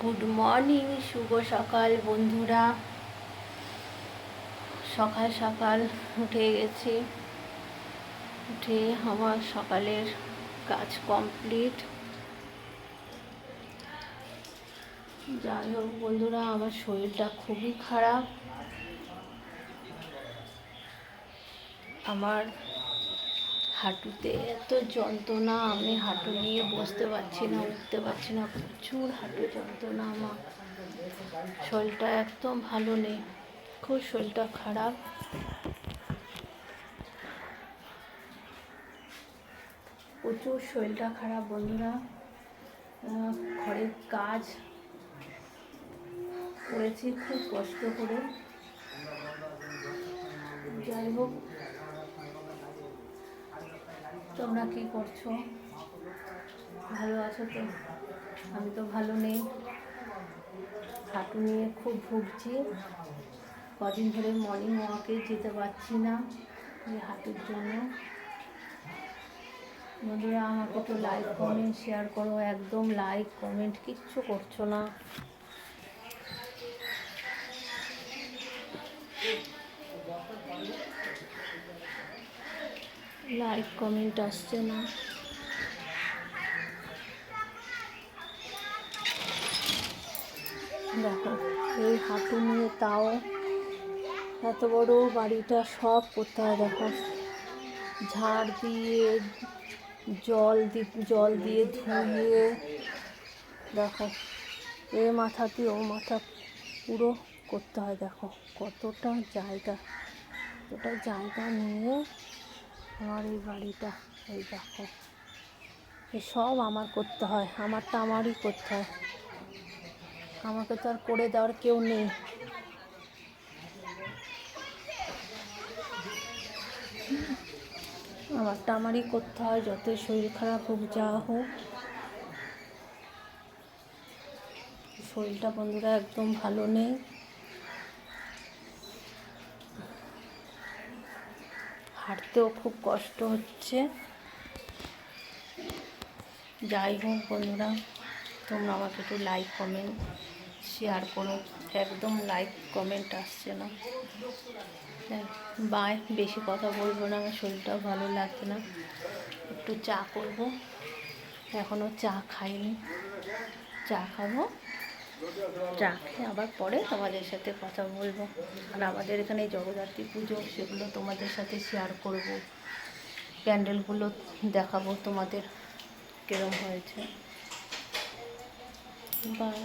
Good morning, শুভ সকাল বন্ধুরা। সকাল সকাল উঠে গেছি, উঠে আমার সকালের কাজ কমপ্লিট। যাই হোক বন্ধুরা, আমার শরীরটা খুবই খারাপ। আমার হাঁটুতে এত যন্ত্রণা, আমি হাঁটু নিয়ে বসতে পারছি না, উঠতে পারছি না। প্রচুর হাঁটু যন্ত্রণা। আমার শরীরটা একদম ভালো নেই, খুব শরীরটা খারাপ। প্রচুর শরীরটা খারাপ বন্ধুরা। ঘরের কাজ করেছি খুব কষ্ট করে। যাই হোক, তোমরা কি করছো? ভালো আছো তো? আমি তো ভালো নেই, হাঁটু নিয়ে খুব ভুগছি। কদিন ধরে মর্নিং ওয়াকে যেতে পারছি না এই হাঁটুর জন্য। বন্ধুরা, আমাকে একটু লাইক কমেন্ট শেয়ার করো। একদম লাইক কমেন্ট কিচ্ছু করছো না। লাইক কমেন্ট আসছে না। দেখো, এই হাঁটু নিয়ে তাও এত বড় বাড়িটা সব করতে হয়। দেখো, ঝাড় দিয়ে জল দিয়ে ধুয়ে, দেখো এ মাথা দিয়ে ও মাথা পুরো করতে হয়। দেখো কতটা জায়গা নিয়ে আমার এই বাড়িটা। এই দেখো, সব আমার করতে হয়, আমারটা আমারই করতে হয়। আমাকে তো আর করে দেওয়ার কেউ নেই। আমারটা আমারই করতে হয়, যতই শরীর খারাপ হোক, যা হোক। শরীরটা বন্ধুরা একদম ভালো নেই। হাঁটতেও খুব কষ্ট হচ্ছে। যাই হোক বন্ধুরা, তোমরা আমাকে একটু লাইক কমেন্ট শেয়ার করো। একদম লাইক কমেন্ট আসছে না। বাই, বেশি কথা বলবো না, আমার শরীরটাও ভালো লাগছে না। একটু চা করবো, এখনও চা খাইনি, চা খাবো। চা খেয়ে আবার পরে তোমাদের সাথে কথা বলবো। আর আমাদের এখানে জগদ্ধাত্রী পুজো, সেগুলো তোমাদের সাথে শেয়ার করব। প্যান্ডেলগুলো দেখাবো তোমাদের কিরম হয়েছে। বাই।